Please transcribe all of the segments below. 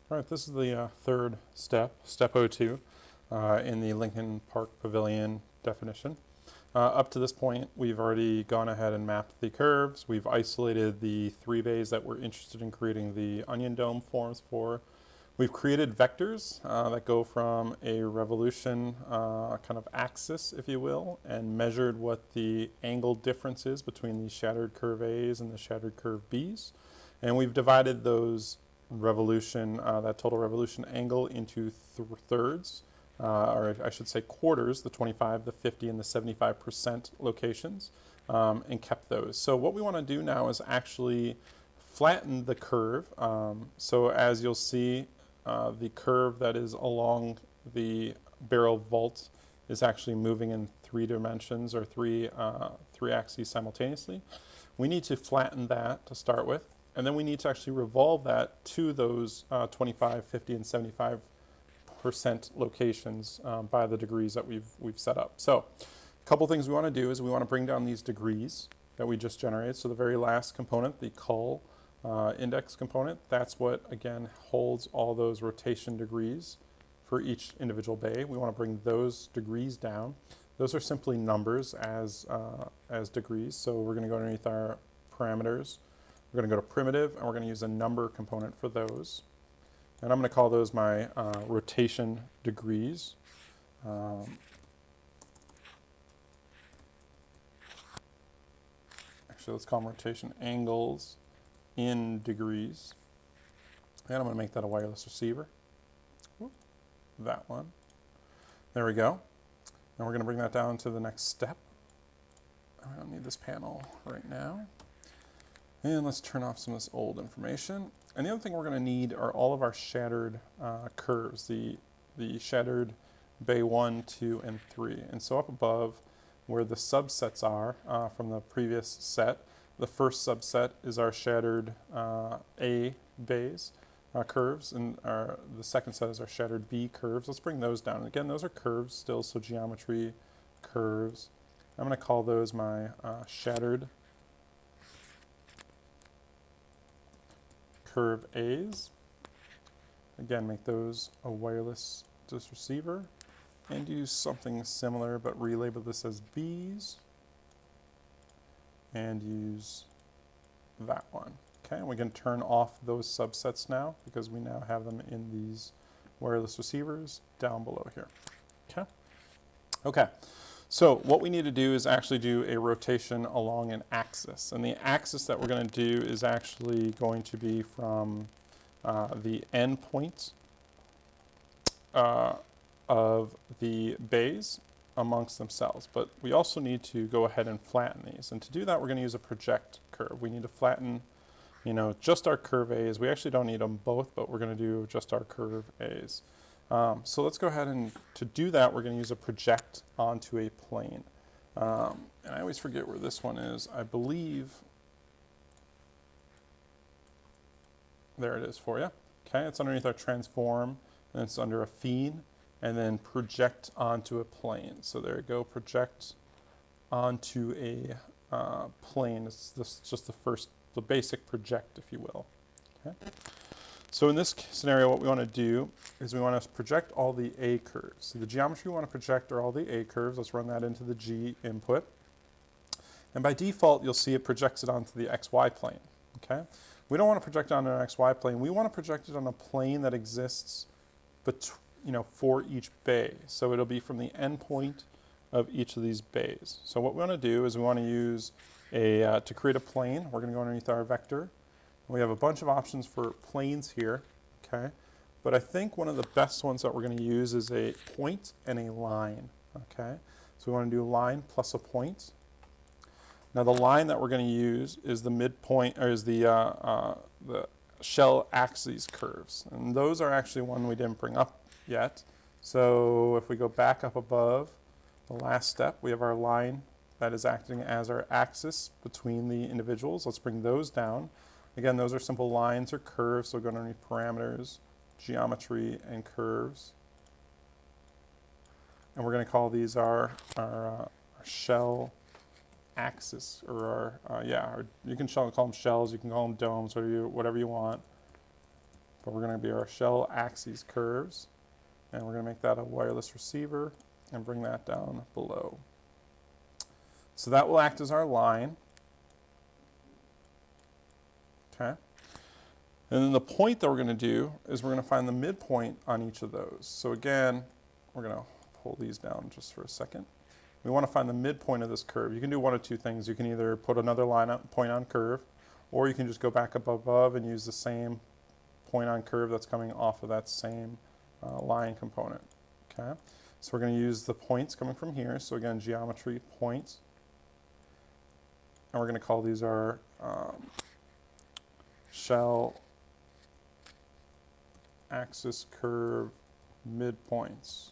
All right, this is the third step, step O2, in the Lincoln Park Pavilion definition. Up to this point, we've already gone ahead and mapped the curves. We've isolated the three bays that we're interested in creating the onion dome forms for. We've created vectors that go from a revolution kind of axis, if you will, and measured what the angle difference is between the shattered curve A's and the shattered curve B's. And we've divided those revolution, that total revolution angle into thirds, or I should say quarters, the 25, the 50, and the 75% locations, and kept those. So what we want to do now is actually flatten the curve. So as you'll see, the curve that is along the barrel vault is actually moving in three dimensions or three axes simultaneously. We need to flatten that to start with, and then we need to actually revolve that to those 25, 50, and 75% locations by the degrees that we've set up. So a couple things we want to do is we want to bring down these degrees that we just generated. So the very last component, the cull index component, that's what again holds all those rotation degrees for each individual bay. We want to bring those degrees down. Those are simply numbers as degrees. So we're going to go underneath our parameters. We're going to go to primitive, and we're going to use a number component for those. And I'm going to call those my rotation degrees. Actually, let's call them rotation angles in degrees. And I'm going to make that a wireless receiver. Whoop, that one. There we go. And we're going to bring that down to the next step. I don't need this panel right now. And let's turn off some of this old information. And the other thing we're going to need are all of our shattered curves, the shattered bay 1, 2, and 3. And so up above where the subsets are from the previous set, the first subset is our shattered A bays curves, and the second set is our shattered B curves. Let's bring those down. And again, those are curves still, so geometry, curves. I'm going to call those my shattered curve A's. Again, make those a wireless receiver, and use something similar, but relabel this as B's, and use that one. Okay, and we can turn off those subsets now because we now have them in these wireless receivers down below here. Okay. Okay. So what we need to do is actually do a rotation along an axis. And the axis that we're going to do is actually going to be from the end point of the bays amongst themselves. But we also need to go ahead and flatten these. And to do that, we're going to use a project curve. We need to flatten, just our curve A's. We actually don't need them both, but we're going to do just our curve A's. So let's go ahead and to do that, we're going to use a project onto a plane. And I always forget where this one is. I believe, there it is for you. Okay, it's underneath our transform, and it's under a feed, and then project onto a plane. So there you go, project onto a plane. It's just the basic project, if you will. Okay. So in this scenario, what we want to do is we want to project all the A curves. So the geometry we want to project are all the A curves. Let's run that into the G input. And by default, you'll see it projects it onto the XY plane. Okay? We don't want to project it on an XY plane. We want to project it on a plane that exists for each bay. So it'll be from the end point of each of these bays. So what we want to do is we want to use to create a plane, we're going to go underneath our vector. We have a bunch of options for planes here, okay? But I think one of the best ones that we're going to use is a point and a line, okay? So we want to do a line plus a point. Now the line that we're going to use is the midpoint, or is the shell axes curves. And those are actually one we didn't bring up yet. So if we go back up above the last step, we have our line that is acting as our axis between the individuals. Let's bring those down. Again, those are simple lines or curves, so we're going underneath parameters, geometry, and curves. And we're going to call these our shell axis, or you can call them shells, you can call them domes, whatever you want. but we're going to be our shell axes curves, and we're going to make that a wireless receiver and bring that down below. So that will act as our line. Okay. And then the point that we're going to do is we're going to find the midpoint on each of those. So again, we're going to pull these down just for a second. We want to find the midpoint of this curve. You can do one of two things. You can either put another point on curve, or you can just go back up above and use the same point on curve that's coming off of that same line component. Okay. So we're going to use the points coming from here. So again, geometry, point. And we're going to call these our shell axis curve midpoints.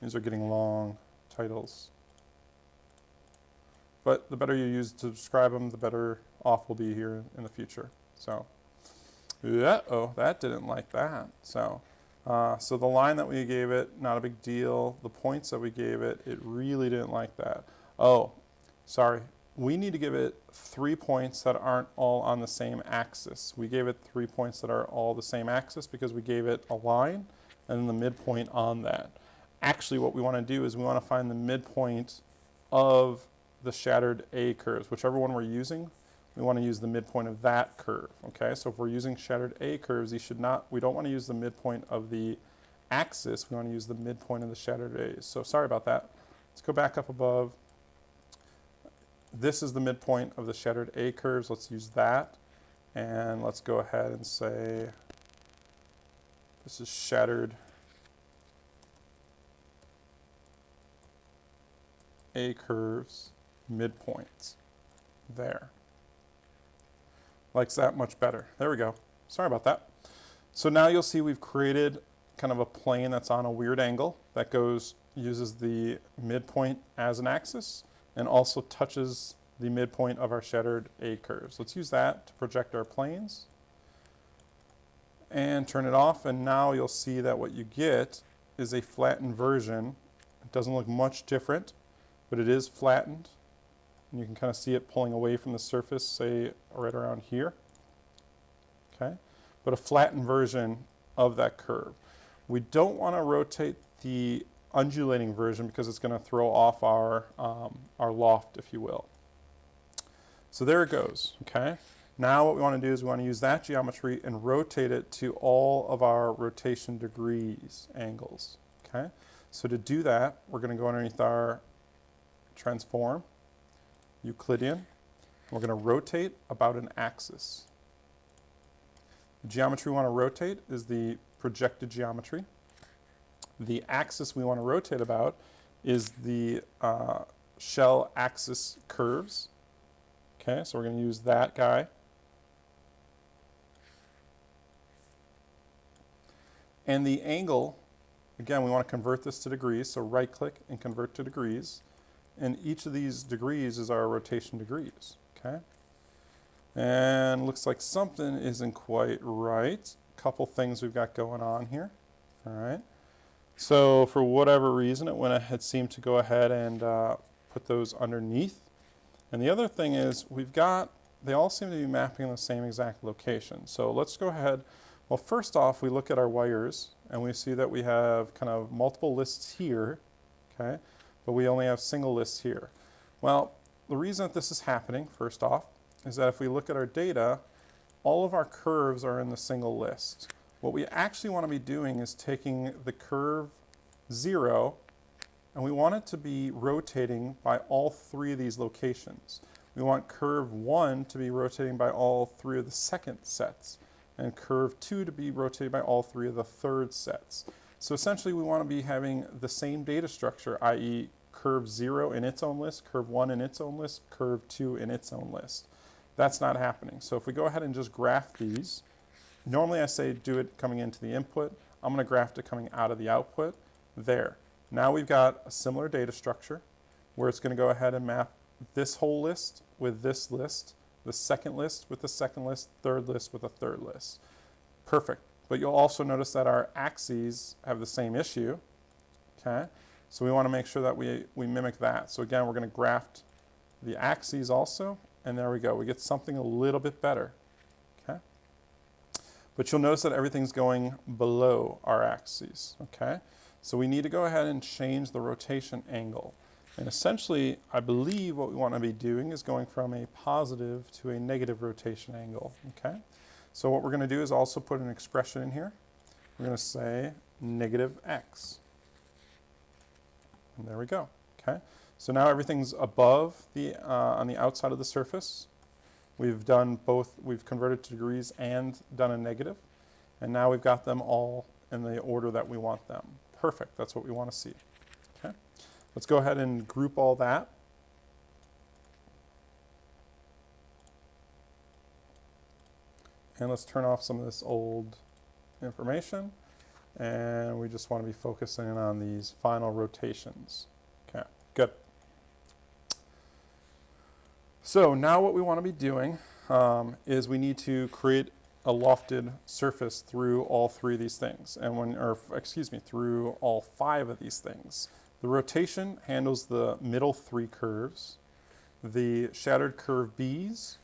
These are getting long titles. But the better you use to describe them, the better off we'll be here in the future. So, uh-oh, that didn't like that. So the line that we gave it, not a big deal. The points that we gave it, it really didn't like that. Oh, sorry. We need to give it 3 points that aren't all on the same axis. We gave it 3 points that are all the same axis because we gave it a line and then the midpoint on that. Actually, what we want to do is we want to find the midpoint of the shattered A curves. Whichever one we're using, we want to use the midpoint of that curve. Okay, so if we're using shattered A curves, we don't want to use the midpoint of the axis. We want to use the midpoint of the shattered A's. So sorry about that. Let's go back up above. This is the midpoint of the shattered A curves. Let's use that. And let's go ahead and say this is shattered A curves midpoints. There. Likes that much better. There we go. Sorry about that. So now you'll see we've created kind of a plane that's on a weird angle that uses the midpoint as an axis and also touches the midpoint of our shattered A curves. Let's use that to project our planes and turn it off, and now you'll see that what you get is a flattened version. It doesn't look much different, but it is flattened. And you can kind of see it pulling away from the surface, say right around here. Okay, but a flattened version of that curve. We don't want to rotate the undulating version because it's going to throw off our loft, if you will. So there it goes. Okay. Now what we want to do is we want to use that geometry and rotate it to all of our rotation degrees angles. Okay. So to do that, we're going to go underneath our transform, Euclidean. We're going to rotate about an axis. The geometry we want to rotate is the projected geometry. The axis we want to rotate about is the shell axis curves. Okay, so we're going to use that guy. And the angle, again, we want to convert this to degrees, so right click and convert to degrees. And each of these degrees is our rotation degrees. Okay, and looks like something isn't quite right. A couple things we've got going on here. All right. So for whatever reason, it seemed to go ahead and put those underneath. And the other thing is they all seem to be mapping in the same exact location. So let's go ahead. Well, first off, we look at our wires and we see that we have kind of multiple lists here, okay, but we only have single lists here. Well, the reason that this is happening, first off, is that if we look at our data, all of our curves are in the single list. What we actually want to be doing is taking the curve 0 and we want it to be rotating by all 3 of these locations. We want curve 1 to be rotating by all 3 of the second sets, and curve 2 to be rotated by all 3 of the third sets. So essentially we want to be having the same data structure, i.e. curve 0 in its own list, curve 1 in its own list, curve 2 in its own list. That's not happening. So if we go ahead and just graph these, normally I say do it coming into the input. I'm going to graph it coming out of the output. There. Now we've got a similar data structure where it's going to go ahead and map this whole list with this list, the second list with the second list, third list with a third list. Perfect. But you'll also notice that our axes have the same issue. Okay. So we want to make sure that we mimic that. So again, we're going to graft the axes also, and there we go. We get something a little bit better. Okay. But you'll notice that everything's going below our axes, okay? So we need to go ahead and change the rotation angle. And essentially, I believe what we want to be doing is going from a positive to a negative rotation angle, okay? So what we're going to do is also put an expression in here. We're going to say negative x. And there we go, okay? So now everything's above the, on the outside of the surface. We've done both, we've converted to degrees and done a negative. And now we've got them all in the order that we want them. Perfect, that's what we want to see. Okay, let's go ahead and group all that. And let's turn off some of this old information. And we just want to be focusing on these final rotations. Okay, good. So now what we want to be doing is we need to create a lofted surface through all three of these things, and through all five of these things. The rotation handles the middle three curves. The shattered curve B's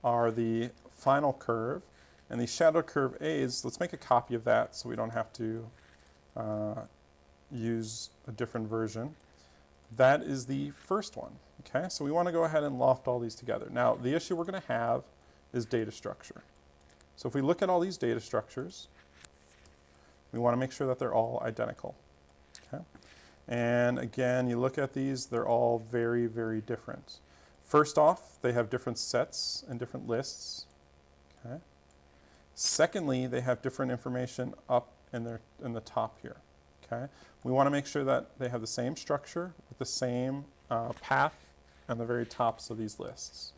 are the final curve, and the shattered curve A's, let's make a copy of that so we don't have to use a different version. That is the first one. Okay, so we want to go ahead and loft all these together. Now, the issue we're going to have is data structure. So if we look at all these data structures, we want to make sure that they're all identical. Okay? And again, you look at these, they're all very, very different. First off, they have different sets and different lists. Okay? Secondly, they have different information up in the top here. Okay? We want to make sure that they have the same structure with the same path on the very tops of these lists.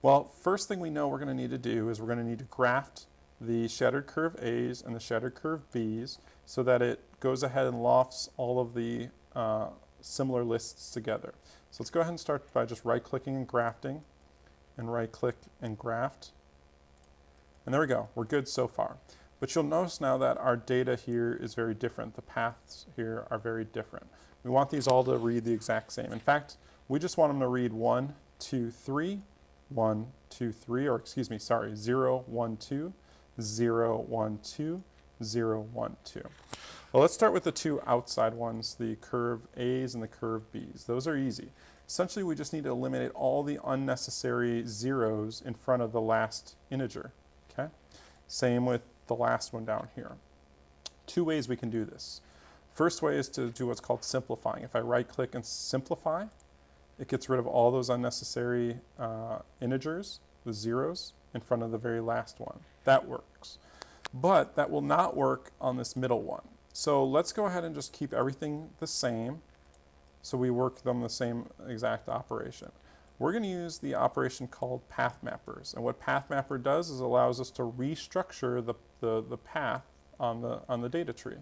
Well, first thing we know we're going to need to do is we're going to need to graft the shattered curve A's and the shattered curve B's so that it goes ahead and lofts all of the similar lists together. So let's go ahead and start by just right-clicking and grafting, and right-click and graft. And there we go. We're good so far. But you'll notice now that our data here is very different. The paths here are very different. We want these all to read the exact same. In fact, we just want them to read 1, 2, 3, 1, 2, 3, or excuse me, sorry, 0, 1, 2, 0, 1, 2, 0, 1, 2. Well, let's start with the two outside ones, the curve A's and the curve B's. Those are easy. Essentially, we just need to eliminate all the unnecessary zeros in front of the last integer. Okay? Same with the last one down here. Two ways we can do this. First way is to do what's called simplifying. If I right-click and simplify, it gets rid of all those unnecessary integers, the zeros, in front of the very last one. That works. But that will not work on this middle one. So let's go ahead and just keep everything the same so we work them the same exact operation. We're going to use the operation called path mappers. And what path mapper does is allows us to restructure the path on the data tree.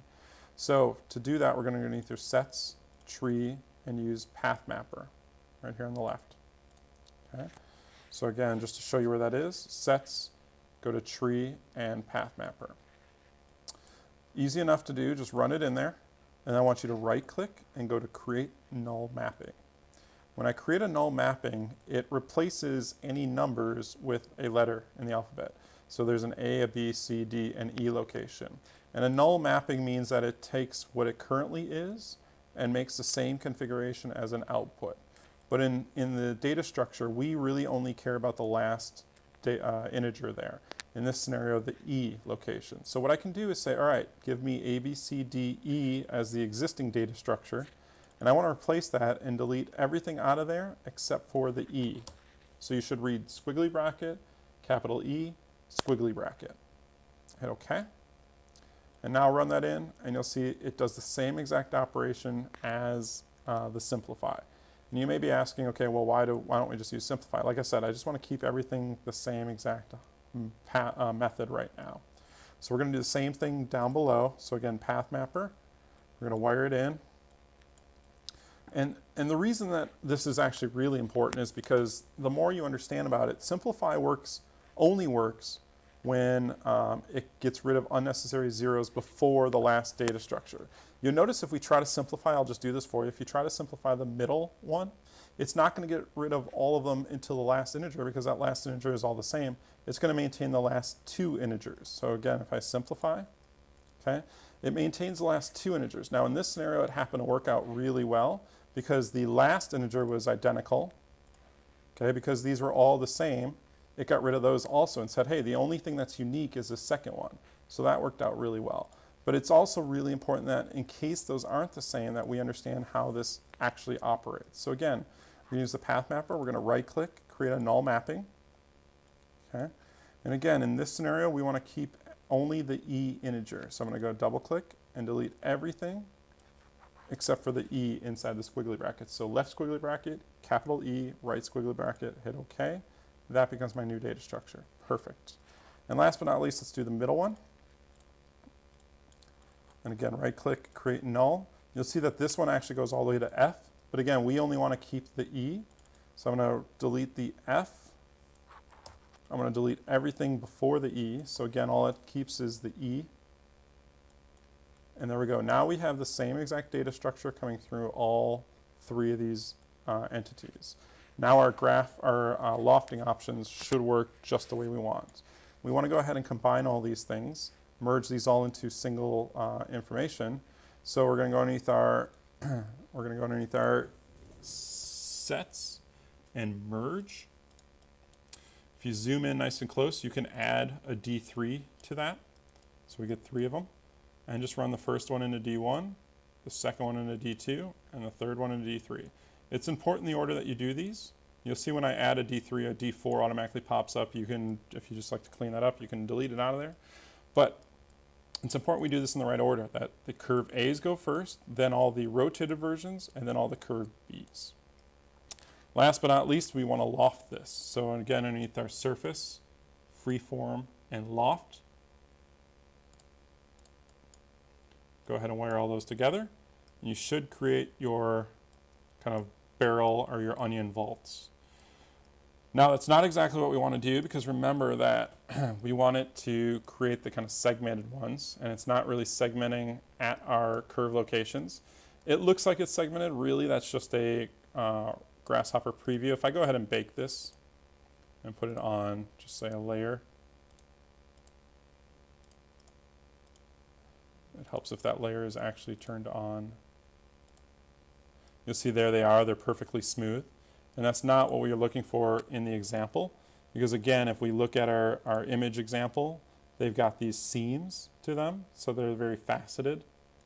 So to do that, we're going to go underneath your sets, tree, and use path mapper right here on the left. Okay. So again, just to show you where that is, sets, go to tree, and path mapper. Easy enough to do, just run it in there. And I want you to right click and go to create null mapping. When I create a null mapping, it replaces any numbers with a letter in the alphabet. So there's an A, a B, C, D, and E location. And a null mapping means that it takes what it currently is and makes the same configuration as an output. But in the data structure, we really only care about the last integer there. In this scenario, the E location. So what I can do is say, all right, give me A, B, C, D, E as the existing data structure. And I want to replace that and delete everything out of there except for the E. So you should read squiggly bracket, capital E, squiggly bracket. Hit OK. And now run that in, and you'll see it does the same exact operation as the simplify. And you may be asking, okay, well, why don't we just use simplify? Like I said, I just want to keep everything the same exact method right now. So we're going to do the same thing down below. So again, path mapper. We're going to wire it in. And the reason that this is actually really important is because the more you understand about it, simplify only works when it gets rid of unnecessary zeros before the last data structure. You'll notice if we try to simplify, I'll just do this for you, if you try to simplify the middle one, it's not going to get rid of all of them until the last integer because that last integer is all the same. It's going to maintain the last two integers. So again, if I simplify, okay, it maintains the last two integers. Now in this scenario, it happened to work out really well because the last integer was identical. Okay, because these were all the same, it got rid of those also and said, hey, the only thing that's unique is the second one. So that worked out really well. But it's also really important that in case those aren't the same, that we understand how this actually operates. So again, we're going to use the path mapper. We're going to right click, create a null mapping. Okay, and again, in this scenario, we want to keep only the E integer. So I'm going to go double click and delete everything except for the E inside the squiggly bracket. So left squiggly bracket, capital E, right squiggly bracket, hit OK. That becomes my new data structure. Perfect. And last but not least, let's do the middle one. And again, right click, create null. You'll see that this one actually goes all the way to F. But again, we only want to keep the E. So I'm going to delete the F. I'm going to delete everything before the E. So again, all it keeps is the E. And there we go. Now we have the same exact data structure coming through all three of these entities. Now our graph, our lofting options should work just the way we want. We want to go ahead and combine all these things, merge these all into single information. So we're going to go underneath our sets and merge. If you zoom in nice and close, you can add a D3 to that. So we get 3 of them. And just run the first one into D1, the second one into D2, and the third one into D3. It's important the order that you do these. You'll see when I add a D3, a D4 automatically pops up. You can, if you just like to clean that up, you can delete it out of there. But it's important we do this in the right order, that the curve A's go first, then all the rotated versions, and then all the curve B's. Last but not least, we want to loft this. So again, underneath our surface, freeform, and loft, go ahead and wire all those together. You should create your kind of barrel or your onion vaults. Now that's not exactly what we want to do because remember that we want it to create the kind of segmented ones and it's not really segmenting at our curve locations. It looks like it's segmented, really that's just a grasshopper preview. If I go ahead and bake this and put it on just say a layer, it helps if that layer is actually turned on. You'll see there they are, they're perfectly smooth. And that's not what we are looking for in the example. Because again, if we look at our image example, they've got these seams to them, so they're very faceted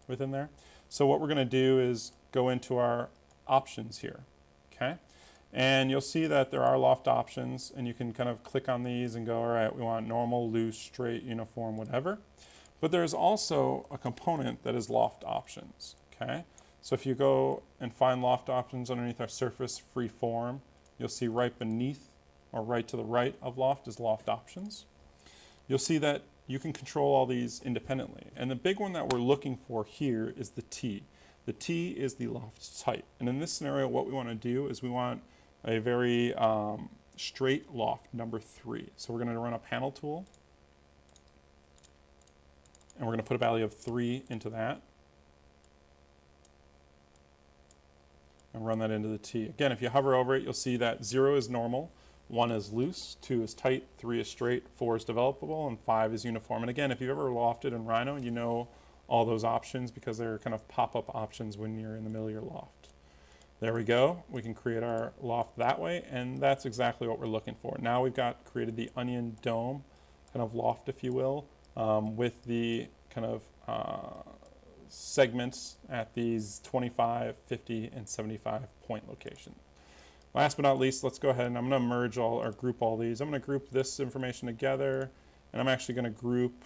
within there. So what we're going to do is go into our options here, okay? And you'll see that there are loft options, and you can kind of click on these and go, all right, we want normal, loose, straight, uniform, whatever. But there's also a component that is loft options, okay? So if you go and find loft options underneath our surface free form, you'll see right beneath or right to the right of loft is loft options. You'll see that you can control all these independently. And the big one that we're looking for here is the T. The T is the loft type. And in this scenario, what we want to do is we want a very straight loft, number 3. So we're going to run a panel tool. And we're going to put a value of 3 into that. And run that into the T. Again, if you hover over it, you'll see that 0 is normal, 1 is loose, 2 is tight, 3 is straight, 4 is developable, and 5 is uniform. And again, if you've ever lofted in Rhino, you know all those options because they're kind of pop-up options when you're in the middle of your loft. There we go. We can create our loft that way, and that's exactly what we're looking for. Now we've got created the onion dome kind of loft, if you will, with the kind of segments at these 25, 50, and 75 point locations. Last but not least, let's go ahead and I'm going to merge all or group all these. I'm going to group this information together, and I'm actually going to group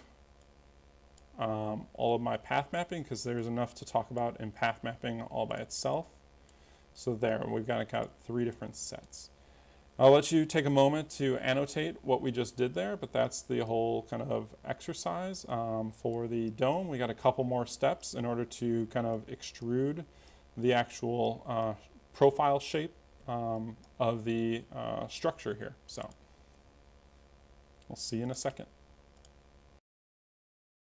all of my path mapping because there's enough to talk about in path mapping all by itself. So there, we've got 3 different sets. I'll let you take a moment to annotate what we just did there, but that's the whole kind of exercise for the dome. We got a couple more steps in order to kind of extrude the actual profile shape of the structure here. So we'll see you in a second.